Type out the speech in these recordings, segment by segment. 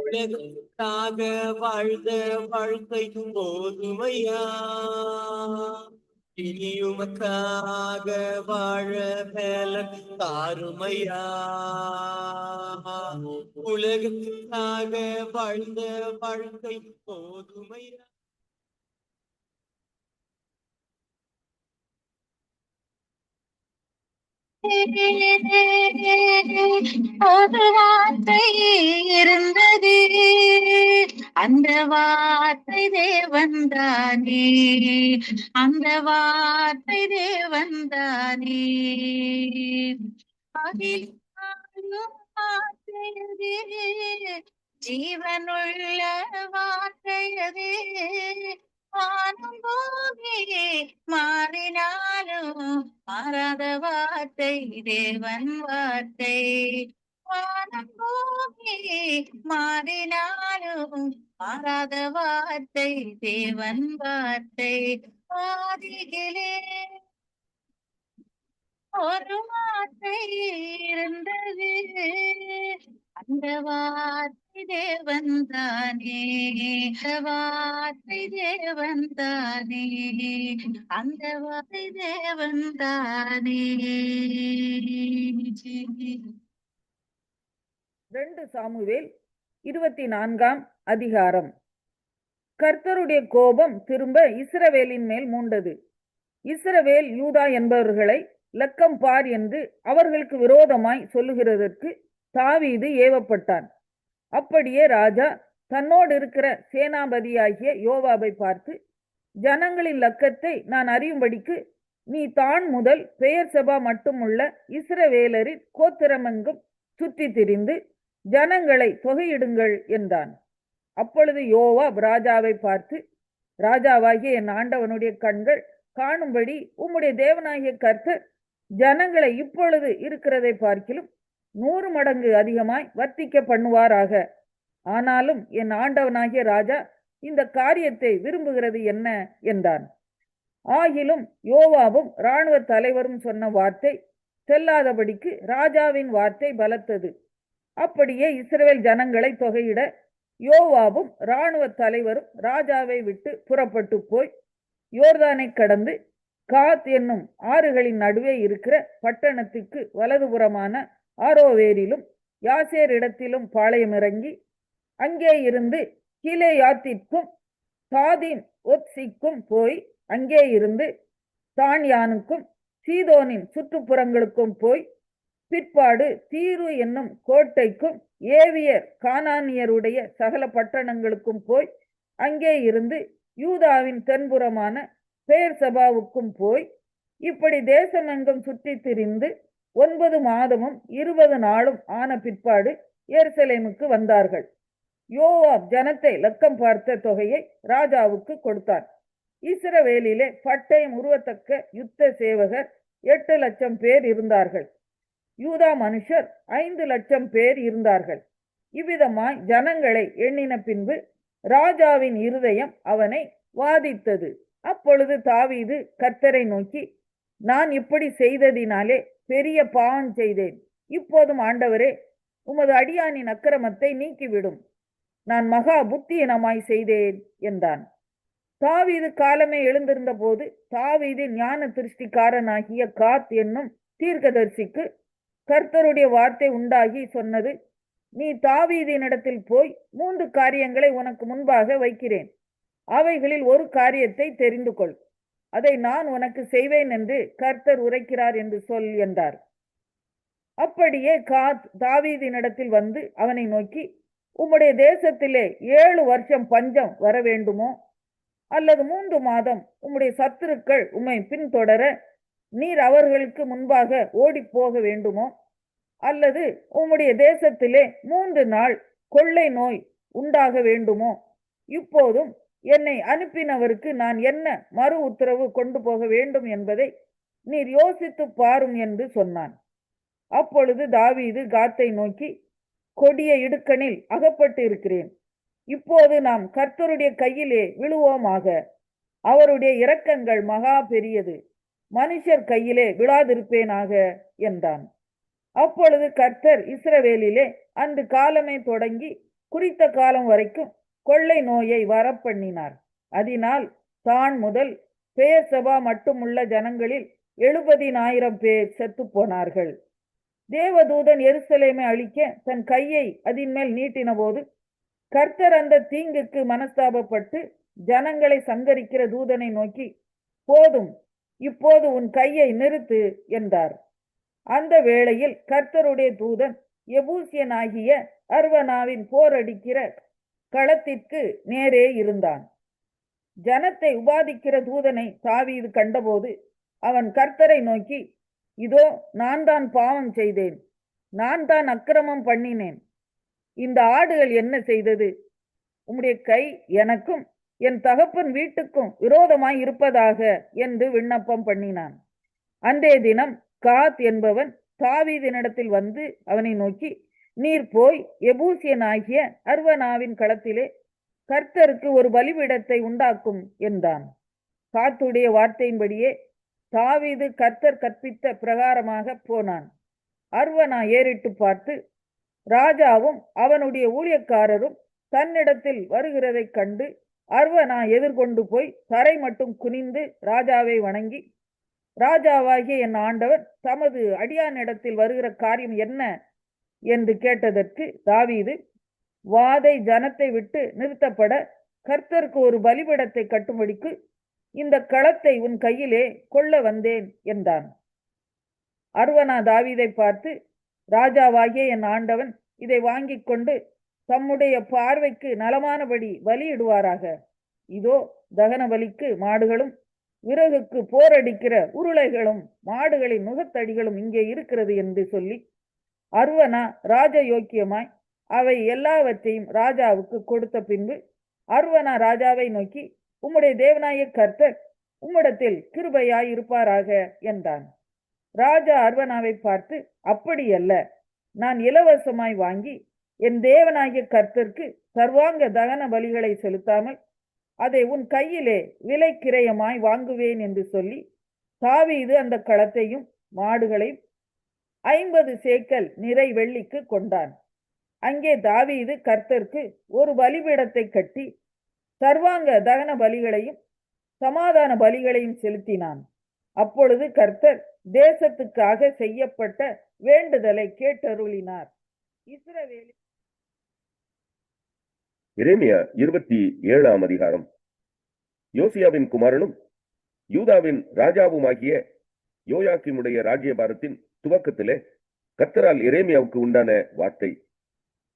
உலகத்தாக வாழ்ந்த வாழ்க்கை போதுமையா, இனியுமக்காக வாழ பலன் தாருமையா. உலகத்தாக வாழ்ந்த வாழ்க்கை போதுமையா. ஒரு வார்த்தை இருந்தது, அந்த வார்த்தை தேவன்தானே, அந்த வார்த்தை தேவன்தானே. அதில் வார்த்தையதே, ஜீவனுள்ள வார்த்தையதே. வானம் பூமியே மாறினாலும் மாறாத வார்த்தை தேவன் வார்த்தை. வானம் பூமியே மாறினாலும் மாறாத வார்த்தை தேவன் வார்த்தை. ஆதியிலே ஒரு வார்த்தை இருந்தது, அந்த வார்த்தை தேவன்தானே, அந்த வார்த்தை தேவன்தானே, அந்த வார்த்தை தேவன்தானே. 2 சாமுவேல் 24ஆம் அதிகாரம். கர்த்தருடைய கோபம் திரும்ப இஸ்ரவேலின் மேல் மூண்டது. இஸ்ரவேல் யூதா என்பவர்களை லக்கம் பார் என்று அவர்களுக்கு விரோதமாய் சொல்லுகிறதற்கு தாவீது ஏவப்பட்டான். அப்படியே ராஜா தன்னோடு இருக்கிற சேனாபதியாகிய யோவாபை பார்த்து, ஜனங்களின் லக்கத்தை நான் அறியும்படிக்கு நீ தான் முதல் பெயர்செபா மட்டுமுள்ள இஸ்ரவேலரின் கோத்திரமெங்கும் சுற்றி திரிந்து ஜனங்களை தொகையிடுங்கள் என்றான். அப்பொழுது யோவாப் ராஜாவை பார்த்து, ராஜாவாகிய என் ஆண்டவனுடைய கண்கள் காணும்படி உம்முடைய தேவனாகிய கர்த்தர் ஜனங்களை இப்பொழுது இருக்கிறதை பார்க்கிலும் 100 மடங்கு அதிகமாய் வர்த்திக்க பண்ணுவாராக. ஆனாலும் என் ஆண்டவனாகிய ராஜா இந்த காரியத்தை விரும்புகிறது என்ன என்றான். ஆகிலும் யோவாபும் இராணுவ தலைவரும் சொன்ன வார்த்தை செல்லாதபடிக்கு ராஜாவின் வார்த்தை பலத்தது. அப்படியே இஸ்ரவேல் ஜனங்களை தொகையிட யோவாபும் இராணுவ தலைவரும் ராஜாவை விட்டு புறப்பட்டு போய் யோர்தானை கடந்து காத் என்னும் ஆறுகளின் நடுவே இருக்கிற பட்டணத்துக்கு வலதுபுறமான ஆரோவேரிலும் யாசேர் இடத்திலும் பாளையம் இறங்கி அங்கே இருந்து கீலேயாத்திற்கும் தாதீம் ஒத்சிக்கும் போய் அங்கே இருந்து தான்யானுக்கும் சீதோனின் சுற்றுப்புறங்களுக்கும் போய் பிற்பாடு தீரு என்னும் கோட்டைக்கும் ஏவியர் கானானியருடைய சகல பட்டணங்களுக்கும் போய் அங்கே இருந்து யூதாவின் தென்புறமான பெயர்சபாவுக்கும் போய் இப்படி தேசமெங்கும் சுற்றி திரிந்து 9 மாதமும் 20 நாளும் ஆன பிற்பாடு எருசலேமுக்கு வந்தார்கள். யோவாப் ஜனத்தை லக்கம் பார்த்த தொகையை ராஜாவுக்கு கொடுத்தான். இஸ்ரவேலிலே பட்டயம் உருவத்தக்க யுத்த சேவகர் 8 லட்சம் பேர் இருந்தார்கள். யூதா மனுஷர் 5 லட்சம் பேர் இருந்தார்கள். இவ்விதமாய் ஜனங்களை எண்ணின பின்பு ராஜாவின் இருதயம் அவனை வாதித்தது. அப்பொழுது தாவீது கர்த்தரை நோக்கி, நான் இப்படி செய்ததினாலே பெரிய பாவம் செய்தேன். இப்போதும் ஆண்டவரே, உமது அடியானின் அக்கிரமத்தை நீக்கிவிடும். நான் மகா புத்தியினமாய் செய்தேன் என்றான். தாவீது காலமே எழுந்திருந்த போது தாவீதின் ஞான திருஷ்டிக்காரனாகிய காத் என்னும் தீர்க்கதரிசிக்கு கர்த்தருடைய வார்த்தை உண்டாகி சொன்னது, நீ தாவீதினிடத்தில் போய் 3 காரியங்களை உனக்கு முன்பாக வைக்கிறேன். அவைகளில் ஒரு காரியத்தை தெரிந்து கொள். அதை நான் உனக்கு செய்வேன் என்று கர்த்தர் உரைக்கிறார் என்று சொல் என்றார். அப்படியே காத் தாவீதினிடத்தில் வந்து அவனை நோக்கி, உம்முடைய தேசத்திலே 7 வருஷம் பஞ்சம் வர வேண்டுமோ, அல்லது 3 மாதம் உம்முடைய சத்துருக்கள் உம்மை பின்தொடர நீர் அவர்களுக்கு முன்பாக ஓடி போக வேண்டுமோ, அல்லது உம்முடைய தேசத்திலே 3 நாள் கொள்ளை நோய் உண்டாக வேண்டுமோ? இப்போதும் என்னை அனுப்பினவருக்கு நான் என்ன மறு உத்தரவு கொண்டு போக வேண்டும் என்பதை நீர் யோசித்து பாரும் என்று சொன்னான். அப்பொழுது தாவீது காத்தை நோக்கி, கொடிய இடுக்கணில் அகப்பட்டு இருக்கிறேன். இப்போது நாம் கர்த்தருடைய கையிலே விழுவோமாக. அவருடைய இரக்கங்கள் மகா பெரியது. மனுஷர் கையிலே விழாதிருப்பேனாக என்றான். அப்பொழுது கர்த்தர் இஸ்ரவேலிலே அன்று காலமே தொடங்கி குறித்த காலம் வரைக்கும் கொள்ளை நோயை வரப்பண்ணினார். அதனால் தான் முதல் பேர்சபா மட்டுமுள்ள ஜனங்களில் 70,000 பேர் செத்து போனார்கள். தேவதூதன் எருசலேமை அழிக்க தன் கையை அதன் மேல் நீட்டின போது கர்த்தர் அந்த தீங்குக்கு மனஸ்தாபப்பட்டு ஜனங்களை சங்கரிக்கிற தூதனை நோக்கி, போதும், இப்போது உன் கையை நிறுத்து என்றார். அந்த வேளையில் கர்த்தருடைய தூதன் எபூசியனாகிய அர்வனாவின் போரடிக்கிற களத்திற்கு நேரே இருந்தான். ஜனத்தை உபாதிக்கிற தூதனை தாவீது கண்டபோது அவன் கர்த்தரை நோக்கி, இதோ நான் தான் பாவம் செய்தேன், நான் தான் அக்கிரமம் பண்ணினேன். இந்த ஆடுகள் என்ன செய்தது? உம்முடைய கை எனக்கும் என் தகப்பன் வீட்டுக்கும் விரோதமாய் இருப்பதாக என்று விண்ணப்பம் பண்ணினான். அன்றைய தினம் காத் என்பவன் தாவீதினிடத்தில் வந்து அவனை நோக்கி, நீர் போய் எபூசியனாகிய அர்வனாவின் களத்திலே கர்த்தருக்கு ஒரு பலிபீடத்தை உண்டாக்கும் என்றான். காத்துடைய வார்த்தையின்படியே தாவீது கர்த்தர் கற்பித்த பிரகாரமாக போனான். அர்வனா ஏறிட்டு பார்த்து ராஜாவும் அவனுடைய ஊழியக்காரரும் தன்னிடத்தில் வருகிறதை கண்டு அர்வனா எதிர்கொண்டு போய் தரை மட்டும் குனிந்து ராஜாவை வணங்கி, ராஜாவாகிய என் ஆண்டவர் தமது அடியானிடத்தில் வருகிற காரியம் என்ன என்று கேட்டதற்கு தாவீது, வாதை ஜனத்தை விட்டு நிறுத்தப்பட கர்த்தருக்கு ஒரு பலிபீடத்தை கட்டும்படிக்கு இந்த களத்தை உன் கையிலே கொள்ள வந்தேன் என்றான். அர்வனா தாவீதை பார்த்து, ராஜாவாகிய என் ஆண்டவன் இதை வாங்கிக் கொண்டு தம்முடைய பார்வைக்கு நலமானபடி பலியிடுவாராக. இதோ தகன பலிக்கு மாடுகளும் விறகுக்கு போரடிக்கிற உருளைகளும் மாடுகளின் நுகத்தடிகளும் இங்கே இருக்கிறது என்று சொல்லி அர்வனா ராஜயோக்கியமாய் அவை எல்லாவற்றையும் ராஜாவுக்கு கொடுத்த பின்பு அர்வனா ராஜாவை நோக்கி, உம்முடைய தேவனாய கர்த்தர் உம்மிடத்தில் கிருபையாய் இருப்பாராக என்றான். ராஜா அர்வனாவை பார்த்து, அப்படியல்ல, நான் இலவசமாய் வாங்கி என் தேவனாகிய கர்த்தருக்கு சர்வாங்க தகன பலிகளை செலுத்தாமல் அதை உன் கையிலே விலை கிரயமாய் வாங்குவேன் என்று சொல்லி தாவீது அந்த களத்தையும் மாடுகளையும் 50 சேக்கல் நிறை வெள்ளிக்கு கொண்டான். அங்கே தாவீது கர்த்தருக்கு ஒரு பலிபீடத்தை கட்டி சர்வாங்க தகன பலிகளையும் சமாதான பலிகளையும் செலுத்தினான். அப்பொழுது கர்த்தர் தேசத்துக்காக செய்யப்பட்ட வேண்டுதலை கேட்டருளினார். இஸ்ரவேலில் எரேமியா 27ஆம் அதிகாரம். யோசியாவின் குமாரனும் யூதாவின் ராஜாவுமாகிய யோயாக்கிமுடைய ராஜ்யபாரத்தின் துவக்கத்திலே கர்த்தரால் எரேமியாவுக்கு உண்டான வார்த்தை.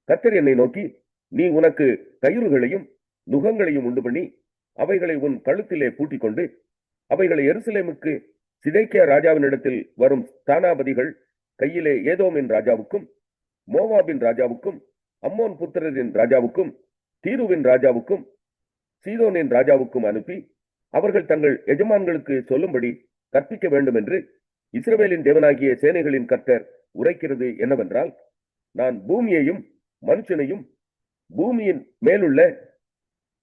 கர்த்தர் என்னை நோக்கி, நீ உனக்கு கயிறுகளையும் நுகங்களையும் உண்டு பண்ணி அவைகளை உன் கழுத்திலே பூட்டிக் கொண்டு அவைகளை எருசலேமுக்கு சிதேக்கியா ராஜாவினிடத்தில் வரும் ஸ்தானாபதிகள் கையிலே ஏதோமின் ராஜாவுக்கும் மோவாபின் ராஜாவுக்கும் அம்மோன் புத்திரரின் ராஜாவுக்கும் தீருவின் ராஜாவுக்கும் சீதோனின் ராஜாவுக்கும் அனுப்பி அவர்கள் தங்கள் எஜமான்களுக்கு சொல்லும்படி கற்பிக்க வேண்டும் என்று இஸ்ரவேலின் தேவனாகிய சேனைகளின் கர்த்தர் உரைக்கிறது என்னவென்றால், நான் பூமியையும் மனுஷனையும் பூமியின் மேலுள்ள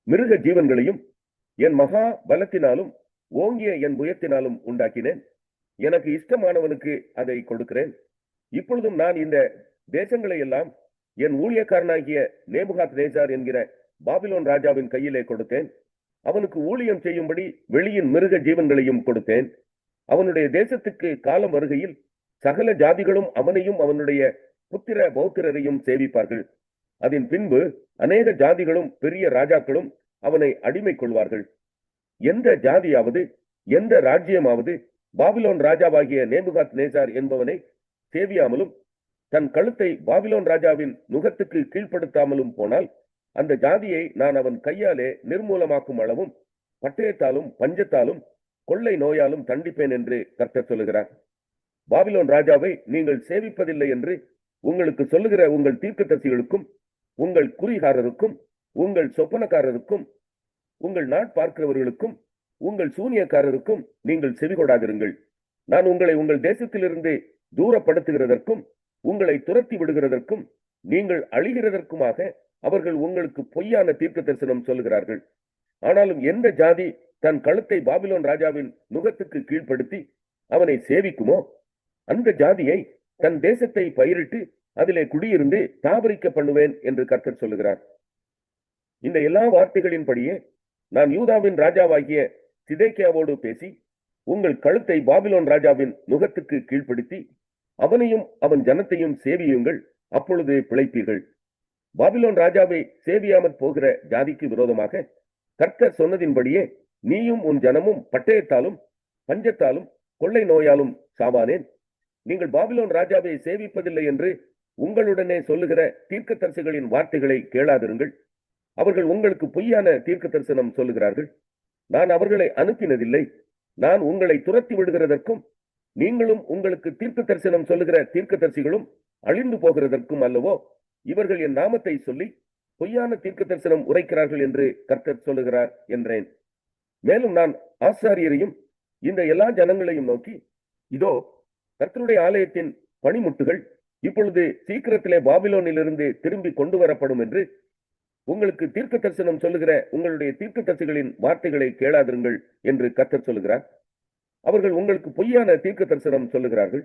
மிருக ஜீவன்களையும் என் மகா பலத்தினாலும் ஓங்கிய என் புயத்தினாலும் உண்டாக்கினேன். எனக்கு இஷ்டமானவனுக்கு அதை கொடுக்கிறேன். இப்பொழுதும் நான் இந்த தேசங்களை எல்லாம் என் ஊழியக்காரனாகிய நேபுகாத் நேசார் என்கிற பாபிலோன் ராஜாவின் கையிலே கொடுத்தேன். அவனுக்கு ஊழியம் செய்யும்படி வெளியின் மிருக ஜீவன்களையும் கொடுத்தேன். அவனுடைய தேசத்துக்கு காலம் வருகையில் சகல ஜாதிகளும் அவனையும் அவனுடைய புத்திர பௌத்திரரையும் சேவிப்பார்கள். அதன் பின்பு அநேக ஜாதிகளும் பெரிய ராஜாக்களும் அவனை அடிமை கொள்வார்கள். எந்த ஜாதியாவது எந்த ராஜ்யமாவது பாபிலோன் ராஜாவாகிய நேபுகாத் நேசார் என்பவனை சேவியாமலும் தன் கழுத்தை பாபிலோன் ராஜாவின் நுகத்துக்கு கீழ்ப்படுத்தாமலும் போனால் அந்த ஜாதியை நான் அவன் கையாலே நிர்மூலமாக்கும் அளவும் பட்டயத்தாலும் பஞ்சத்தாலும் கொள்ளை நோயாலும் தண்டிப்பேன் என்று கர்த்தர் சொல்லுகிறார். பாபிலோன் ராஜாவை நீங்கள் சேவிப்பதில்லை என்று உங்களுக்கு சொல்லுகிற உங்கள் தீர்க்கதரிசிகளுக்கும் உங்கள் குறிகாரருக்கும் உங்கள் சொப்பனக்காரருக்கும் உங்கள் நாட்பார்க்கிறவர்களுக்கும் உங்கள் சூனியக்காரருக்கும் நீங்கள் செவிகொடாதிருங்கள். நான் உங்களை உங்கள் தேசத்திலிருந்து தூரப்படுத்துகிறதற்கும் உங்களை துரத்தி விடுகிறதற்கும் நீங்கள் அழிகிறதற்குமாக அவர்கள் உங்களுக்கு பொய்யான தீர்க்க தரிசனம் சொல்லுகிறார்கள். ஆனாலும் எந்த ஜாதி தன் கழுத்தை பாபிலோன் ராஜாவின் நுகத்துக்கு கீழ்ப்படுத்தி அவனை சேவிக்குமோ அந்த ஜாதியை தன் தேசத்தை பயிரிட்டு அதிலே குடியிருந்து தாபரிக்க பண்ணுவேன் என்று கர்த்தர் சொல்லுகிறார். இந்த எல்லா வார்த்தைகளின்படியே நான் யூதாவின் ராஜாவாகிய சிதேக்கியாவோடு பேசி உங்கள் கழுத்தை பாபிலோன் ராஜாவின் நுகத்துக்கு கீழ்ப்படுத்தி அவனையும் அவன் ஜனத்தையும் சேவியுங்கள், அப்பொழுது பிழைப்பீர்கள். பாபிலோன் ராஜாவை சேவியாமற் போகிற ஜாதிக்கு விரோதமாக கர்த்தர் சொன்னதின்படியே நீயும் உன் ஜனமும் பட்டயத்தாலும் பஞ்சத்தாலும் கொள்ளை நோயாலும் சாவானேன். நீங்கள் பாபிலோன் ராஜாவை சேவிப்பதில்லை என்று உங்களுடனே சொல்லுகிற தீர்க்கதரிசிகளின் வார்த்தைகளை கேளாதிருங்கள். அவர்கள் உங்களுக்கு பொய்யான தீர்க்க தரிசனம் சொல்லுகிறார்கள். நான் அவர்களை அனுப்பினதில்லை. நான் உங்களை துரத்தி விடுகிறதற்கும் நீங்களும் உங்களுக்கு தீர்க்க தரிசனம் சொல்லுகிற தீர்க்கதரிசிகளும் அழிந்து போகிறதற்கும் அல்லவோ இவர்கள் என் நாமத்தை சொல்லி பொய்யான தீர்க்க தரிசனம் உரைக்கிறார்கள் என்று கர்த்தர் சொல்லுகிறார் என்றேன். மேலும் நான் ஆசாரியரையும் இந்த எல்லா ஜனங்களையும் நோக்கி, இதோ கர்த்தருடைய ஆலயத்தின் பணிமுட்டுகள் இப்பொழுது சீக்கிரத்திலே பாபிலோனிலிருந்து திரும்பி கொண்டு வரப்படும் என்று உங்களுக்கு தீர்க்க தரிசனம் சொல்லுகிற உங்களுடைய தீர்க்கதரிசிகளின் வார்த்தைகளை கேளாதிருங்கள் என்று கர்த்தர் சொல்லுகிறார். அவர்கள் உங்களுக்கு பொய்யான தீர்க்க தரிசனம் சொல்லுகிறார்கள்.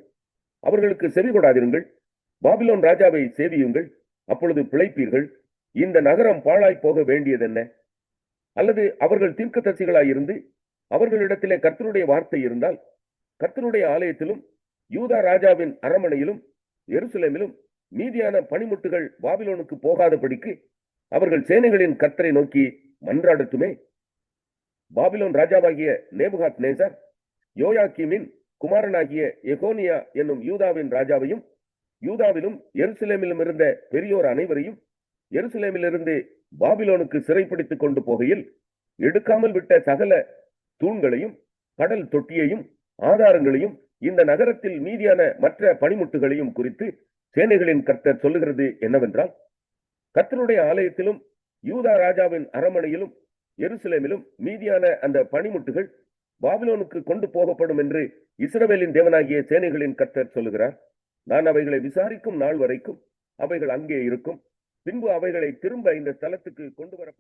அவர்களுக்கு செவி கொடாதிருங்கள். பாபிலோன் ராஜாவை சேவியுங்கள், அப்பொழுது பிழைப்பீர்கள். இந்த நகரம் பாழாய் போக வேண்டியதென்ன? அல்லது அவர்கள் தீர்க்கதரிசிகளாயிருந்து அவர்களிடத்திலே கர்த்தருடைய வார்த்தை இருந்தால் கர்த்தருடைய ஆலயத்திலும் யூதா ராஜாவின் அரமனையிலும் எருசலேமிலும் மீதியான பணிமுட்டுகள் பாபிலோனுக்கு போகாதபடிக்கு அவர்கள் சேனைகளின் கர்த்தரை நோக்கி மன்றாடட்டுமே. பாபிலோன் ராஜாவாகிய நேபுகாத் நேசர் யோயாக்கீமின் குமாரனாகிய எகோனியா என்னும் யூதாவின் ராஜாவையும் யூதாவிலும் எருசலேமிலும் இருந்த பெரியோர் அனைவரையும் எருசலேமிலிருந்து பாபிலோனுக்கு சிறைப்பிடித்துக் கொண்டு போகையில் எடுக்காமல் விட்ட சகல தூண்களையும் கடல் தொட்டியையும் ஆதாரங்களையும் இந்த நகரத்தில் மீதியான மற்ற பணிமுட்டுகளையும் குறித்து சேனைகளின் கர்த்தர் சொல்லுகிறது என்னவென்றால், கர்த்தருடைய ஆலயத்திலும் யூதா ராஜாவின் அரமனையிலும் எருசலேமிலும் மீதியான அந்த பணிமுட்டுகள் பாபிலோனுக்கு கொண்டு போகப்படும் என்று இஸ்ரவேலின் தேவனாகிய சேனைகளின் கர்த்தர் சொல்லுகிறார். நான் அவைகளை விசாரிக்கும் நாள் வரைக்கும் அவைகள் அங்கே இருக்கும். பின்பு அவைகளை திரும்ப இந்த ஸ்தலத்துக்கு கொண்டு வர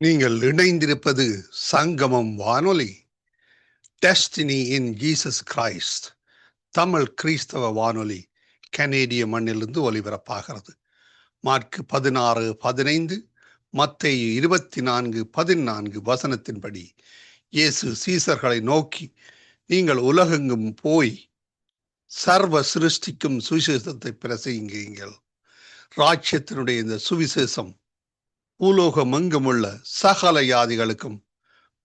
நீங்கள் இணைந்திருப்பது சங்கமம் வானொலி, destiny in Jesus Christ, Tamil கிறிஸ்தவ வானொலி, கனேடிய மண்ணிலிருந்து ஒலிபரப்பாகிறது. மார்க்கு 16:15, மத்தேயு 24:14 வசனத்தின்படி இயேசு சீசர்களை நோக்கி, நீங்கள் உலகெங்கும் போய் சர்வ சிருஷ்டிக்கும் சுவிசேஷத்தை பிரசங்கியுங்கள். ராஜ்யத்தினுடைய இந்த சுவிசேஷம் பூலோகமெங்குமுள்ள சகல யாதிகளுக்கும்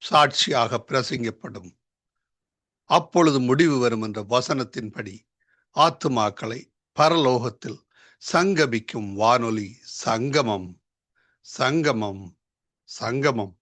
சாட்சியாக பிரசங்கப்படும். அப்பொழுது முடிவு வரும் என்ற வசனத்தின்படி ஆத்துமாக்களை பரலோகத்தில் சங்கமிக்கும் வானொலி சங்கமம், சங்கமம், சங்கமம்.